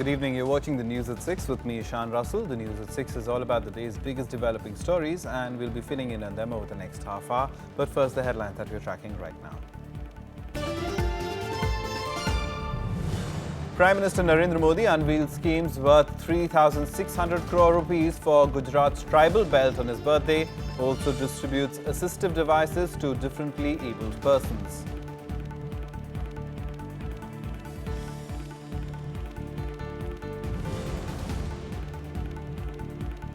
Good evening. You're watching the News at 6 with me, Ishan Russell. The News at 6 is all about the day's biggest developing stories, and we'll be filling in on them over the next half hour. But first, the headlines that we're tracking right now. Prime Minister Narendra Modi unveiled schemes worth 3,600 crore rupees for Gujarat's tribal belt on his birthday. Also distributes assistive devices to differently abled persons.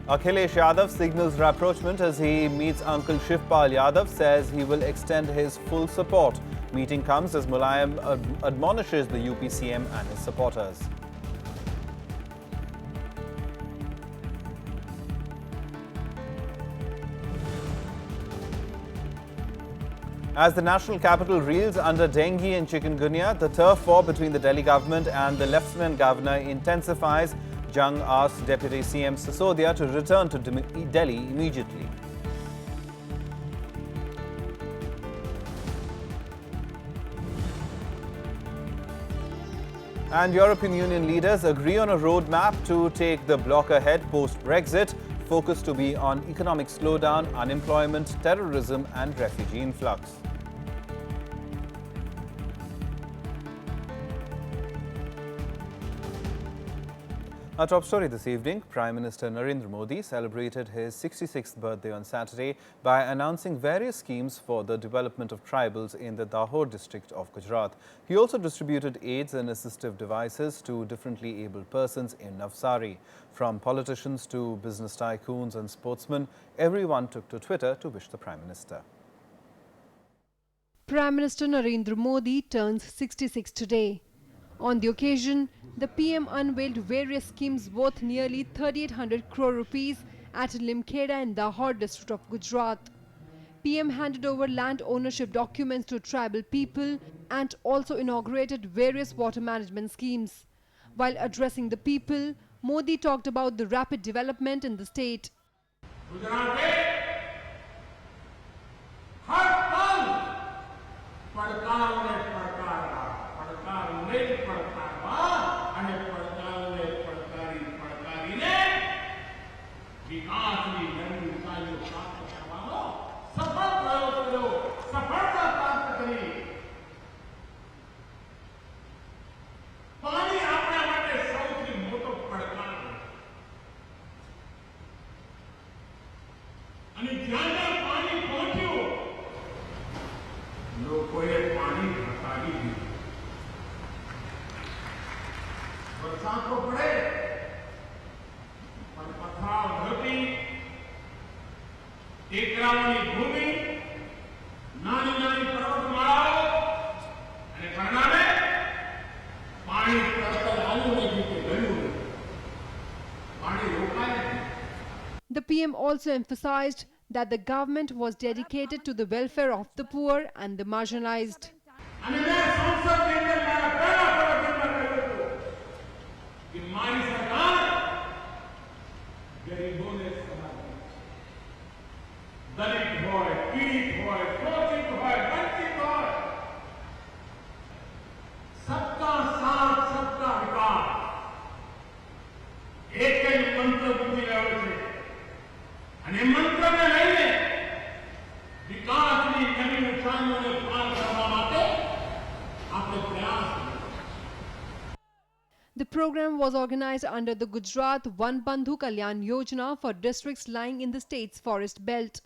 Akhilesh Yadav signals rapprochement as he meets Uncle Shivpal Yadav, says he will extend his full support. Meeting comes as Mulayam admonishes the UP CM and his supporters. As the national capital reels under dengue and chikungunya, the turf war between the Delhi government and the Lieutenant Governor intensifies. Jung asked Deputy CM Sisodia to return to Delhi immediately. And European Union leaders agree on a roadmap to take the bloc ahead post-Brexit, focus to be on economic slowdown, unemployment, terrorism and refugee influx. Our top story this evening, Prime Minister Narendra Modi celebrated his 66th birthday on Saturday by announcing various schemes for the development of tribals in the Dahod district of Gujarat. He also distributed aids and assistive devices to differently abled persons in Navsari. From politicians to business tycoons and sportsmen, everyone took to Twitter to wish the Prime Minister. Prime Minister Narendra Modi turns 66 today. On the occasion, the PM unveiled various schemes worth nearly 3,800 crore rupees at Limkheda in Dahod district of Gujarat. PM handed over land ownership documents to tribal people and also inaugurated various water management schemes. While addressing the people, Modi talked about the rapid development in the state. The PM also emphasized that the government was dedicated to the welfare of the poor and the marginalized. The program was organized under the Gujarat Van Bandhu Kalyan Yojana for districts lying in the state's forest belt.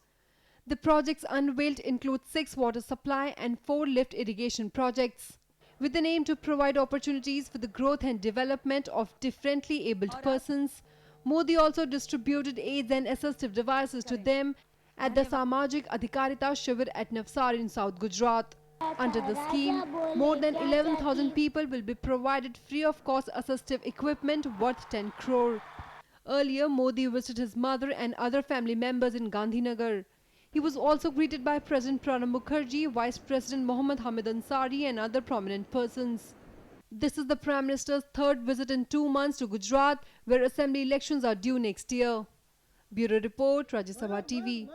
The projects unveiled include 6 water supply and 4 lift irrigation projects, with an aim to provide opportunities for the growth and development of differently abled persons. Modi also distributed aids and assistive devices to them at the Samajik Adhikarita Shivir at Navsari in South Gujarat. Under the scheme, more than 11,000 people will be provided free of cost assistive equipment worth 10 crore. Earlier, Modi visited his mother and other family members in Gandhinagar. He was also greeted by President Pranab Mukherjee, Vice President Mohammad Hamid Ansari and other prominent persons. This is the Prime Minister's 3rd visit in 2 months to Gujarat, where assembly elections are due next year. Bureau Report, Rajya Sabha TV.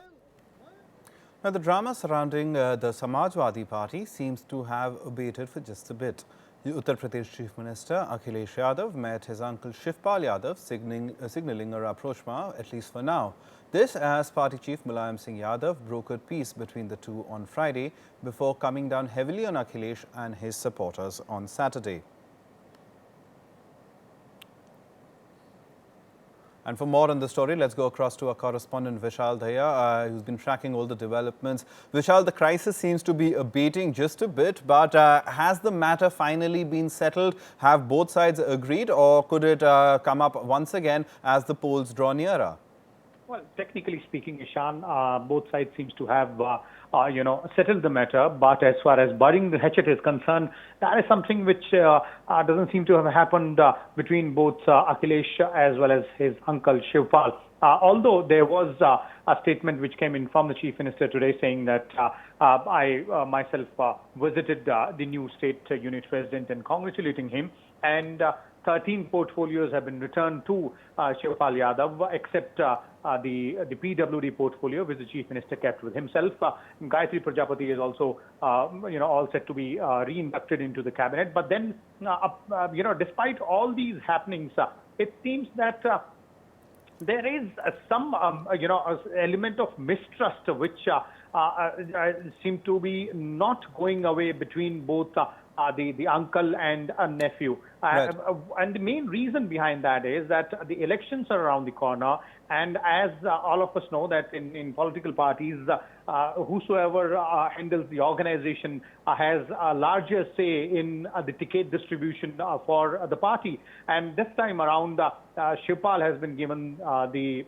Now, the drama surrounding the Samajwadi Party seems to have abated for just a bit. The Uttar Pradesh Chief Minister Akhilesh Yadav met his uncle Shivpal Yadav, signalling a rapprochement, at least for now. This as party chief Mulayam Singh Yadav brokered peace between the two on Friday before coming down heavily on Akhilesh and his supporters on Saturday. And for more on the story, let's go across to our correspondent Vishal Daya, who's been tracking all the developments. Vishal, the crisis seems to be abating just a bit, but has the matter finally been settled? Have both sides agreed, or could it come up once again as the polls draw nearer? Well, technically speaking, Ishan, both sides seems to have, settled the matter. But as far as burying the hatchet is concerned, that is something which doesn't seem to have happened between both Akhilesh as well as his uncle Shivpal. Although there was a statement which came in from the Chief Minister today saying that I myself visited the new state unit president and congratulating him. And 13 portfolios have been returned to Shivpal Yadav, except the PWD portfolio, which the Chief Minister kept with himself. Gayatri Prajapati is also, all set to be re-inducted into the cabinet. But then, despite all these happenings, it seems that there is some, element of mistrust which seem to be not going away between both the uncle and a nephew. Right. And the main reason behind that is that the elections are around the corner. And as all of us know that in political parties, whosoever handles the organization has a larger say in the ticket distribution for the party. And this time around, Shivpal has been given the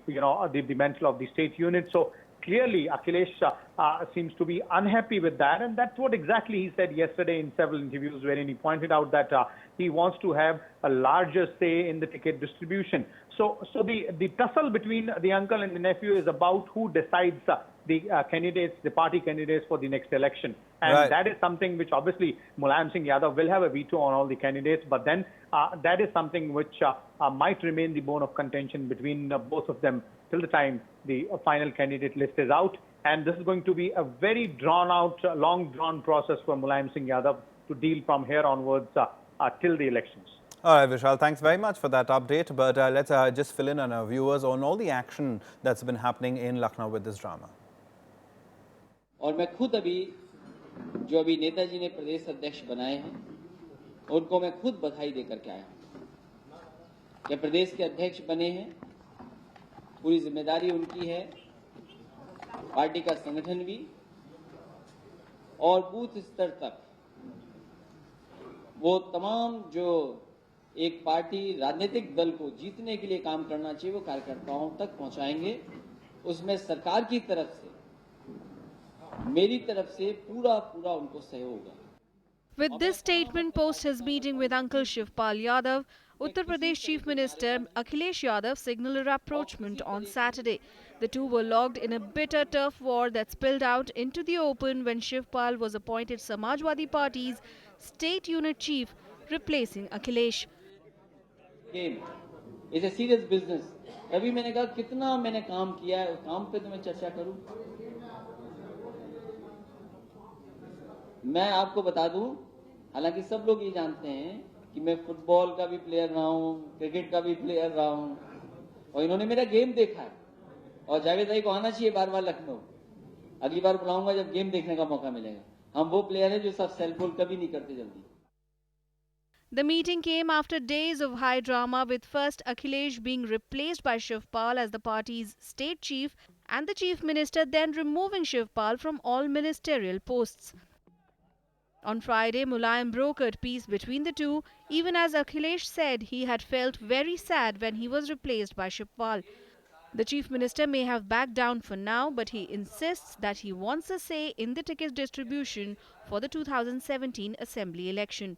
mantle of the state unit. So clearly, Akhilesh seems to be unhappy with that, and that's what exactly he said yesterday in several interviews, wherein he pointed out that he wants to have a larger say in the ticket distribution. So the tussle between the uncle and the nephew is about who decides the candidates, the party candidates for the next election. And right. That is something which obviously Mulayam Singh Yadav will have a veto on all the candidates, but then that is something which might remain the bone of contention between both of them till the time the final candidate list is out. And this is going to be a very drawn-out, long-drawn process for Mulayam Singh Yadav to deal from here onwards till the elections. All right, Vishal, thanks very much for that update. But let's just fill in on our viewers on all the action that's been happening in Lucknow with this drama. और मैं खुद अभी जो अभी नेताजी ने प्रदेश अध्यक्ष बनाए हैं उनको मैं खुद बधाई देकर के आया हूं कि प्रदेश के अध्यक्ष बने हैं पूरी जिम्मेदारी उनकी है पार्टी का संगठन भी और बूथ स्तर तक वो तमाम जो एक पार्टी राजनीतिक दल को जीतने के लिए काम करना चाहिए वो कार्यकर्ताओं तक पहुंचाएंगे उसमें सरकार की तरफ से मेरी तरफ से पूरा उनको सहयोग है. With this statement post his meeting with Uncle Shivpal Yadav, Uttar Pradesh Chief Minister Akhilesh Yadav signaled a rapprochement on Saturday. The two were locked in a bitter turf war that spilled out into the open when Shivpal was appointed Samajwadi Party's state unit chief, replacing Akhilesh. It's a serious business. अभी मैंने कहा कितना मैंने काम किया है उस काम पे तो मैं चर्चा करूं. मैं आपको बता दूं हालांकि सब लोग ये जानते हैं कि मैं फुटबॉल का भी प्लेयर रहा हूं क्रिकेट का भी प्लेयर रहा हूं और इन्होंने मेरा गेम देखा है और जावेद भाई को आना चाहिए बार-बार लखनऊ अगली बार बुलाऊंगा जब गेम देखने का मौका मिलेगा हम वो प्लेयर हैं जो सब सेल्फ कभी नहीं करते जल्दी. The meeting came after days of high drama, with first Akhilesh being replaced by Shivpal as the party's state chief and the chief minister then removing Shivpal from all ministerial posts. On Friday, Mulayam brokered peace between the two, even as Akhilesh said he had felt very sad when he was replaced by Shivpal. The chief minister may have backed down for now, but he insists that he wants a say in the ticket distribution for the 2017 assembly election.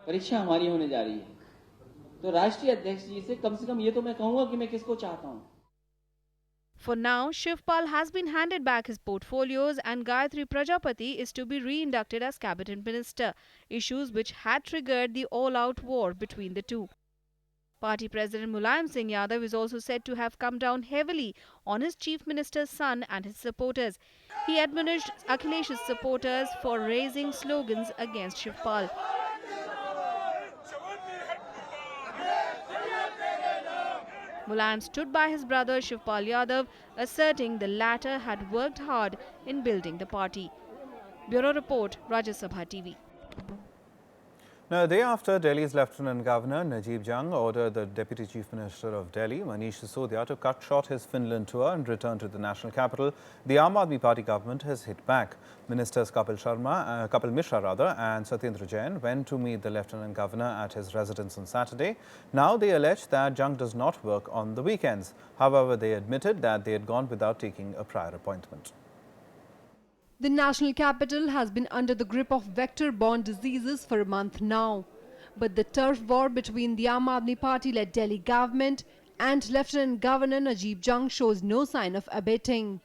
परीक्षा हमारी होने जा रही है तो राष्ट्रीय अध्यक्ष जी से कम ये तो मैं कहूंगा कि मैं किसको चाहता हूं. For now, Shivpal has been handed back his portfolios and Gayatri Prajapati is to be re-inducted as cabinet minister, issues which had triggered the all-out war between the two. Party President Mulayam Singh Yadav is also said to have come down heavily on his chief minister's son and his supporters. He admonished Akhilesh's supporters for raising slogans against Shivpal. Mulayam stood by his brother Shivpal Yadav, asserting the latter had worked hard in building the party. Bureau Report, Rajya Sabha TV. Now, a day after Delhi's Lieutenant Governor Najeeb Jung ordered the Deputy Chief Minister of Delhi, Manish Sisodia, to cut short his Finland tour and return to the national capital, the Aam Aadmi Party government has hit back. Ministers Kapil Mishra and Satyendra Jain went to meet the Lieutenant Governor at his residence on Saturday. Now they allege that Jung does not work on the weekends. However, they admitted that they had gone without taking a prior appointment. The national capital has been under the grip of vector-borne diseases for a month now. But the turf war between the Aam Aadmi Party-led Delhi government and Lieutenant Governor Najeeb Jung shows no sign of abating.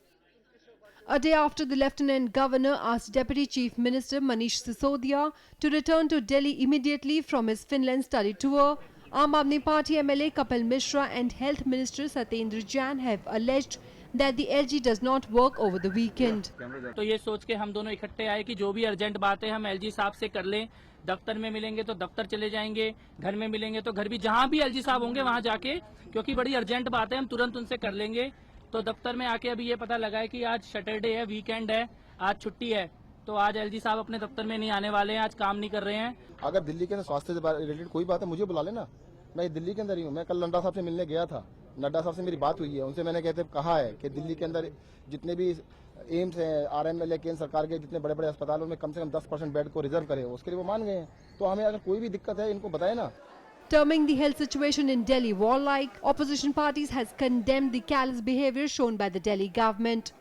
A day after the Lieutenant Governor asked Deputy Chief Minister Manish Sisodia to return to Delhi immediately from his Finland study tour, Aam Aadmi Party MLA Kapil Mishra and Health Minister Satyendra Jain have alleged that the LG does not work over the weekend. तो ये सोच के हम दोनों इकट्ठे आए कि जो भी अर्जेंट बात है हम एलजी साहब से कर लें। दफ्तर में मिलेंगे तो दफ्तर चले जाएंगे, घर में मिलेंगे तो घर भी, जहां भी एलजी साहब होंगे वहां जाके, क्योंकि बड़ी अर्जेंट बात है हम तुरंत उनसे कर लेंगे। तो दफ्तर में आके अभी ये पता लगा है कि आज सैटरडे है, वीकेंड है, आज छुट्टी है, तो आज एलजी साहब अपने दफ्तर में नहीं आने वाले हैं, आज काम नहीं कर रहे हैं। अगर दिल्ली के अंदर स्वास्थ्य से रिलेटेड कोई बात है मुझे बुला लेना, मैं दिल्ली के अंदर ही हूँ। मैं कल नड्डा साहब से मिलने गया था, नड्डा साहब से मेरी बात हुई है, उनसे मैंने कहा है कि दिल्ली के अंदर जितने भी एम्स हैं, आरएमएल है, केंद्र सरकार के जितने बड़े बड़े अस्पतालों में कम से कम 10% बेड को रिजर्व करें, उसके लिए वो मान गए हैं। तो हमें अगर कोई भी दिक्कत है इनको बताए ना। Terming the health situation in Delhi warlike, opposition parties has condemned the callous behavior shown by the Delhi government.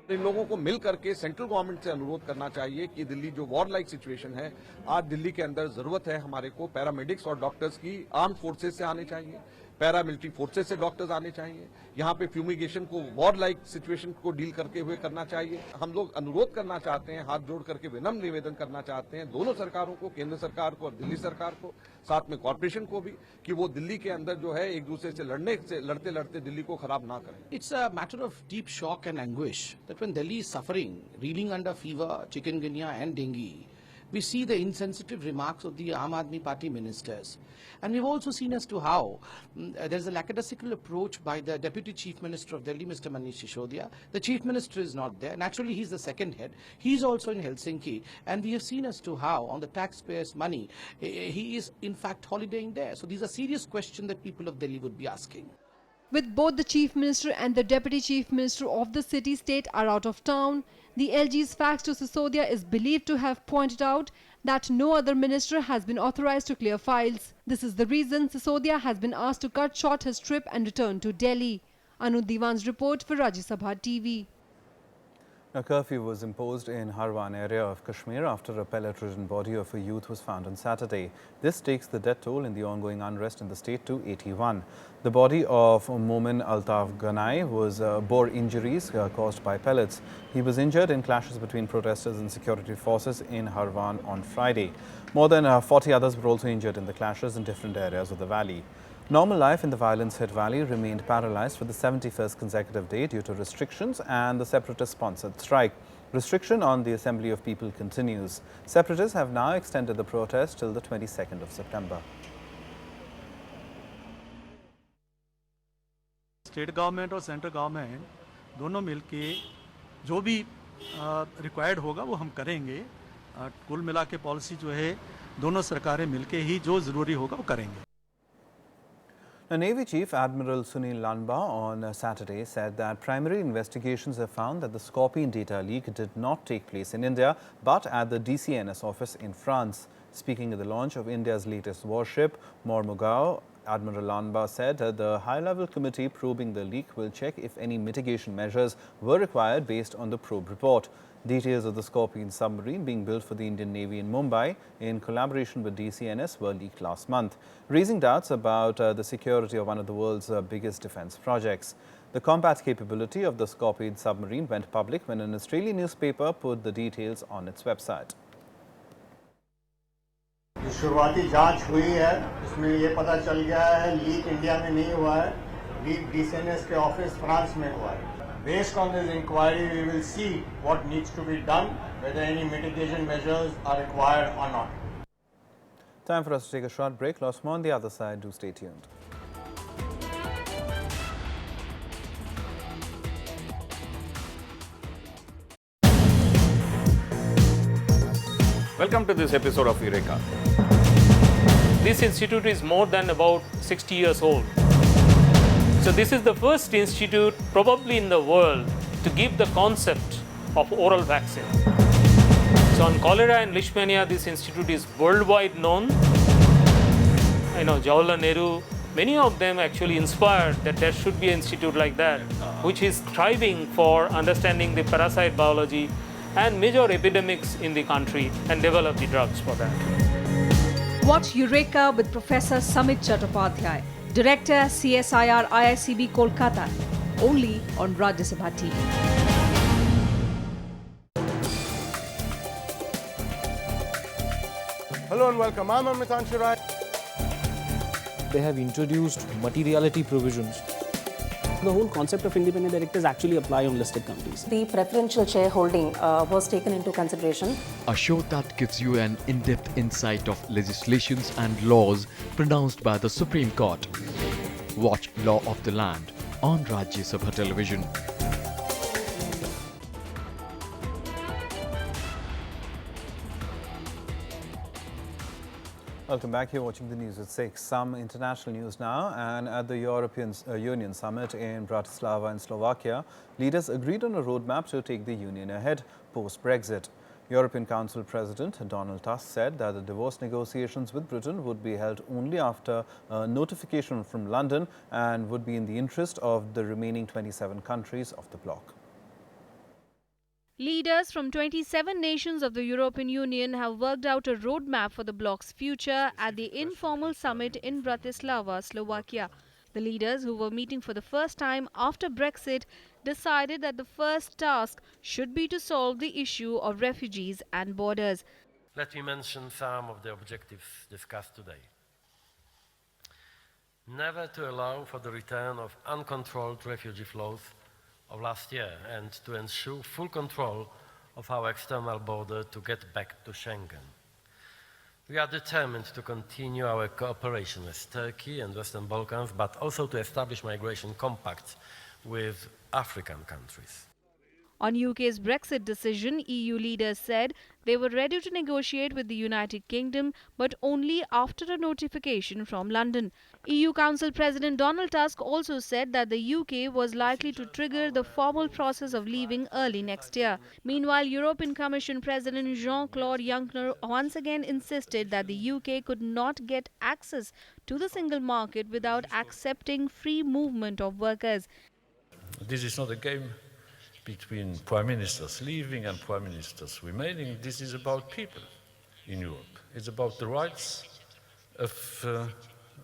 इन लोगों को मिल करके सेंट्रल गवर्नमेंट से अनुरोध करना चाहिए कि दिल्ली जो वॉर लाइक सिचुएशन है, आज दिल्ली के अंदर जरूरत है हमारे को पैरामेडिक्स और डॉक्टर्स की, आर्म फोर्सेस से आने चाहिए, पैरामिलिट्री फोर्सेस से डॉक्टर्स आने चाहिए। यहाँ पे फ्यूमिगेशन को वॉर लाइक सिचुएशन को डील करके हुए करना चाहिए। हम लोग अनुरोध करना चाहते हैं, हाथ जोड़ करके विनम्र निवेदन करना चाहते हैं दोनों सरकारों को, केंद्र सरकार को और दिल्ली सरकार को, साथ में कॉर्पोरेशन को भी, कि वो दिल्ली के अंदर जो है एक दूसरे से लड़ते लड़ते दिल्ली को खराब ना करें। It's a matter of deep shock and anguish that when Delhi is suffering, reeling under fever, chikungunya and dengue, we see the insensitive remarks of the Aam Aadmi Party ministers. And we've also seen as to how there's a lackadaisical approach by the Deputy Chief Minister of Delhi, Mr. Manish Sisodia. The Chief Minister is not there. Naturally, he's the second head. He's also in Helsinki. And we have seen as to how, on the taxpayers' money, he is in fact holidaying there. So these are serious questions that people of Delhi would be asking. With both the Chief Minister and the Deputy Chief Minister of the city-state are out of town, the LG's fax to Sisodia is believed to have pointed out that no other minister has been authorized to clear files. This is the reason Sisodia has been asked to cut short his trip and return to Delhi. Anu Diwan's report for Rajya Sabha TV. A curfew was imposed in Harwan area of Kashmir after a pellet-ridden body of a youth was found on Saturday. This takes the death toll in the ongoing unrest in the state to 81. The body of Momin Altaf Ganai bore injuries caused by pellets. He was injured in clashes between protesters and security forces in Harwan on Friday. More than 40 others were also injured in the clashes in different areas of the valley. Normal life in the violence-hit valley remained paralyzed for the 71st consecutive day due to restrictions and the separatist-sponsored strike. Restriction on the Assembly of People continues. Separatists have now extended the protest till the 22nd of September. State government और central government दोनों मिलके जो भी required होगा वो हम करेंगे। कुल मिला के पॉलिसी जो है दोनों सरकारें मिलके ही जो ज़रूरी होगा वो करेंगे। The Navy Chief Admiral Sunil Lanba on Saturday said that primary investigations have found that the Scorpion data leak did not take place in India but at the DCNS office in France. Speaking at the launch of India's latest warship, Mormugao, Admiral Lanba said that the high-level committee probing the leak will check if any mitigation measures were required based on the probe report. Details of the Scorpion submarine being built for the Indian Navy in Mumbai in collaboration with DCNS were leaked last month, raising doubts about the security of one of the world's biggest defence projects. The combat capability of the Scorpion submarine went public when an Australian newspaper put the details on its website. जो शुरुआती जांच हुई है उसमें ये पता चल गया है लीक इंडिया में नहीं हुआ है, लीक डीसीएनएस के ऑफिस फ्रांस में हुआ है। Based on this inquiry, we will see what needs to be done, whether any mitigation measures are required or not. Time for us to take a short break. Lots more on the other side. Do stay tuned. Welcome to this episode of Eureka. This institute is more than about 60 years old. So this is the first institute probably in the world to give the concept of oral vaccine. So on cholera and leishmania, this institute is worldwide known. Jawaharlal Nehru, many of them actually inspired that there should be an institute like that, which is striving for understanding the parasite biology and major epidemics in the country and develop the drugs for that. Watch Eureka with Professor Samit Chattopadhyay, Director CSIR IICB Kolkata, only on Rajya Sabha TV. Hello and welcome. I'm Amitan Rai. They have introduced materiality provisions. The whole concept of independent directors actually apply on listed companies. The preferential shareholding was taken into consideration. A show that gives you an in-depth insight of legislations and laws pronounced by the Supreme Court. Watch Law of the Land on Rajya Sabha television. Welcome back. You're watching the news at 6. Some international news now. And at the European Union summit in Bratislava in Slovakia, leaders agreed on a roadmap to take the union ahead post-Brexit. European Council President Donald Tusk said that the divorce negotiations with Britain would be held only after notification from London and would be in the interest of the remaining 27 countries of the bloc. Leaders from 27 nations of the European Union have worked out a roadmap for the bloc's future at the informal summit in Bratislava, Slovakia. The leaders, who were meeting for the first time after Brexit, decided that the first task should be to solve the issue of refugees and borders. Let me mention some of the objectives discussed today. Never to allow for the return of uncontrolled refugee flows of last year and to ensure full control of our external border to get back to Schengen. We are determined to continue our cooperation with Turkey and Western Balkans, but also to establish migration compacts with African countries. On UK's Brexit decision, EU leaders said they were ready to negotiate with the United Kingdom, but only after a notification from London. EU Council President Donald Tusk also said that the UK was likely to trigger the formal process of leaving early next year. Meanwhile, European Commission President Jean-Claude Juncker once again insisted that the UK could not get access to the single market without accepting free movement of workers. This is not a game between prime ministers leaving and prime ministers remaining. This is about people in Europe. It's about the rights of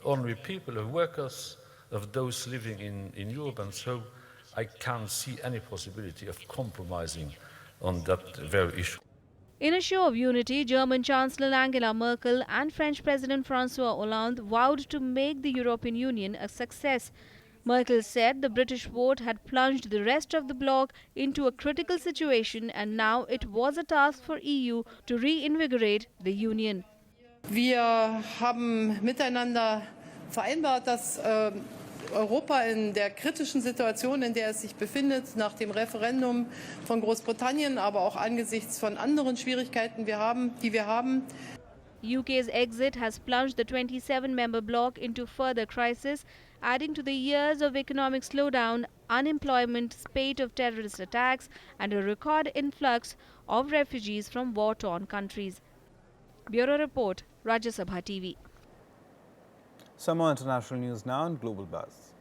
ordinary people, of workers, of those living in Europe, and so I can't see any possibility of compromising on that very issue. In a show of unity, German Chancellor Angela Merkel and French President François Hollande vowed to make the European Union a success. Merkel said the British vote had plunged the rest of the bloc into a critical situation and now it was a task for EU to reinvigorate the Union. Wir haben miteinander vereinbart, dass Europa in der kritischen Situation, in der es sich befindet, nach dem Referendum von Großbritannien, aber auch angesichts von anderen Schwierigkeiten, die wir haben. UK's exit has plunged the 27-member bloc into further crisis, adding to the years of economic slowdown, unemployment, spate of terrorist attacks, and a record influx of refugees from war-torn countries. Bureau Report, Rajya Sabha TV. Some more international news now in Global Buzz.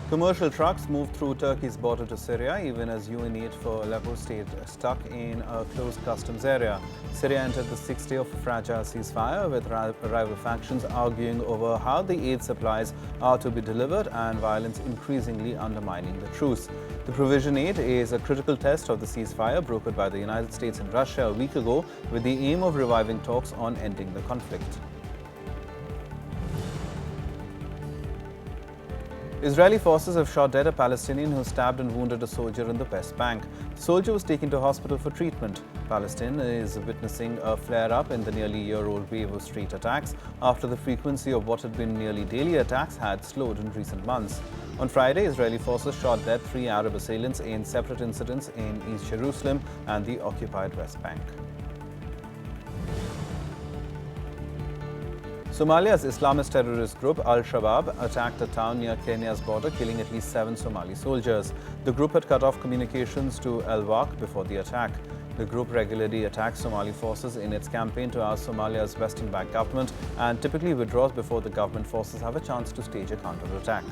Commercial trucks moved through Turkey's border to Syria, even as UN aid for Aleppo stayed stuck in a closed customs area. Syria entered the sixth day of a fragile ceasefire, with rival factions arguing over how the aid supplies are to be delivered and violence increasingly undermining the truce. The provision aid is a critical test of the ceasefire brokered by the United States and Russia a week ago, with the aim of reviving talks on ending the conflict. Israeli forces have shot dead a Palestinian who stabbed and wounded a soldier in the West Bank. The soldier was taken to hospital for treatment. Palestine is witnessing a flare-up in the nearly year-old wave of street attacks after the frequency of what had been nearly daily attacks had slowed in recent months. On Friday, Israeli forces shot dead 3 Arab assailants in separate incidents in East Jerusalem and the occupied West Bank. Somalia's Islamist terrorist group Al-Shabaab attacked a town near Kenya's border, killing at least 7 Somali soldiers. The group had cut off communications to Al-Waq before the attack. The group regularly attacks Somali forces in its campaign to oust Somalia's Western-backed government and typically withdraws before the government forces have a chance to stage a counterattack.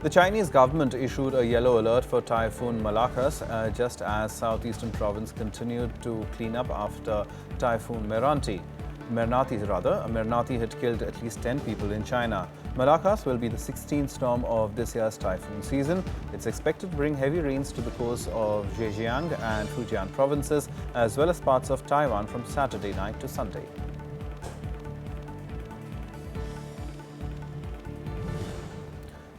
The Chinese government issued a yellow alert for Typhoon Malakas just as southeastern province continued to clean up after Typhoon Mernati had killed at least 10 people in China. Malakas will be the 16th storm of this year's typhoon season. It's expected to bring heavy rains to the coast of Zhejiang and Fujian provinces, as well as parts of Taiwan from Saturday night to Sunday.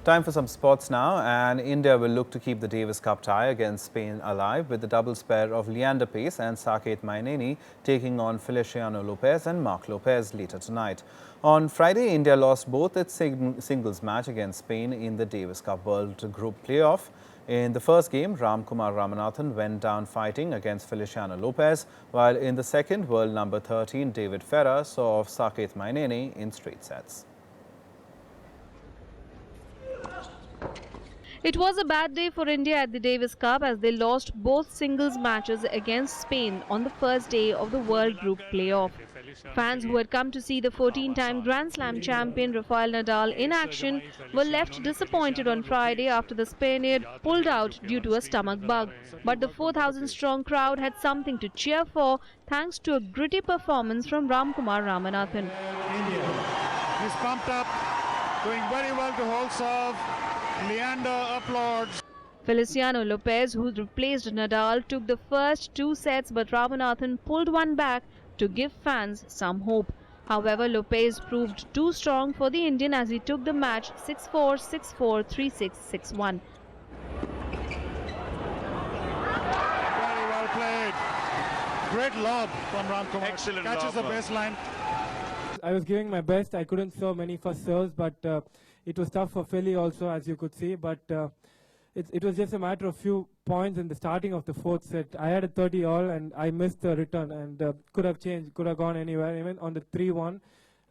Time for some sports now, and India will look to keep the Davis Cup tie against Spain alive with the doubles pair of Leander Paes and Saket Mainini taking on Feliciano Lopez and Mark Lopez later tonight. On Friday, India lost both its singles match against Spain in the Davis Cup World Group Playoff. In the first game, Ramkumar Ramanathan went down fighting against Feliciano Lopez, while in the second, world number 13 David Ferrer saw off Saket Mainini in straight sets. It was a bad day for India at the Davis Cup as they lost both singles matches against Spain on the first day of the World Group Playoff. Fans who had come to see the 14-time Grand Slam champion Rafael Nadal in action were left disappointed on Friday after the Spaniard pulled out due to a stomach bug. But the 4,000-strong crowd had something to cheer for thanks to a gritty performance from Ramkumar Ramanathan. India is pumped up, doing very well to hold serve. Leander applauds. Feliciano Lopez, who replaced Nadal, took the first 2 sets, but Ramanathan pulled one back to give fans some hope. However, Lopez proved too strong for the Indian as he took the match 6-4, 6-4, 3-6, 6-1. Very well played. Great lob from Ramkumar. Excellent catches lob. The baseline. I was giving my best. I couldn't throw many first serves, but it was tough for Philly also, as you could see. But it was just a matter of few points in the starting of the 4th set. I had a 30-all and I missed the return and could have changed, could have gone anywhere. Even on the 3-1,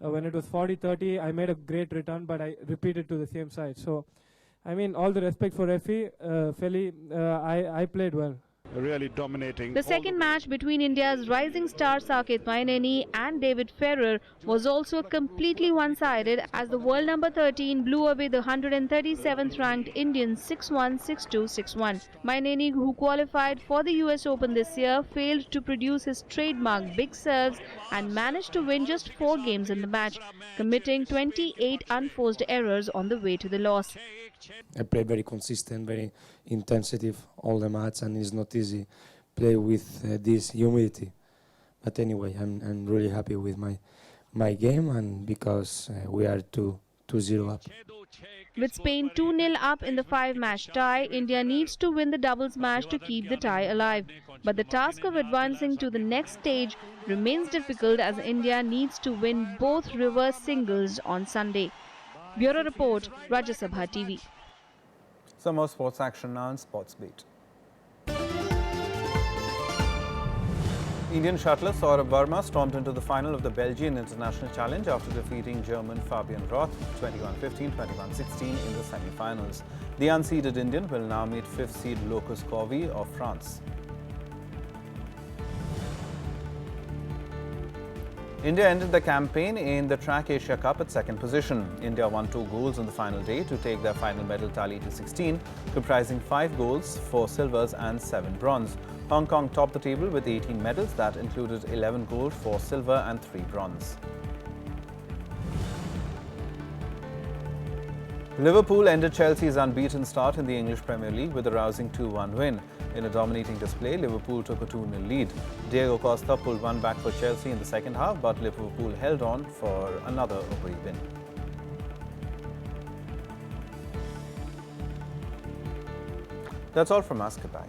when it was 40-30, I made a great return, but I repeated to the same side. So, I mean, all the respect for Refi, Philly, I played well. Really dominating. The second match between India's rising star Saket Mainini and David Ferrer was also completely one-sided as the world number 13 blew away the 137th ranked Indians 6-1, 6-2, 6-1. Mainini, who qualified for the US Open this year, failed to produce his trademark big serves and managed to win just 4 games in the match, committing 28 unforced errors on the way to the loss. I play very consistent, very intensive all the match, and it's not easy play with this humidity. But anyway, I'm really happy with my game, and because we are 2-0 up. With Spain 2-0 up in the 5-match tie, India needs to win the doubles match to keep the tie alive. But the task of advancing to the next stage remains difficult as India needs to win both reverse singles on Sunday. Bureau Report, Rajya Sabha TV. Some more sports action now in Sports Beat. Indian shuttler Saurabh Verma stormed into the final of the Belgian International Challenge after defeating German Fabian Roth 21-15, 21-16 in the semi-finals. The unseeded Indian will now meet 5th seed Locus Corvi of France. India ended the campaign in the Track Asia Cup at 2nd position. India won 2 goals on the final day to take their final medal tally to 16, comprising 5 golds, 4 silvers and 7 bronze. Hong Kong topped the table with 18 medals that included 11 gold, 4 silver and 3 bronze. Liverpool ended Chelsea's unbeaten start in the English Premier League with a rousing 2-1 win. In a dominating display, Liverpool took a 2-0 lead. Diego Costa pulled one back for Chelsea in the second half, but Liverpool held on for another away win. That's all from us. Goodbye.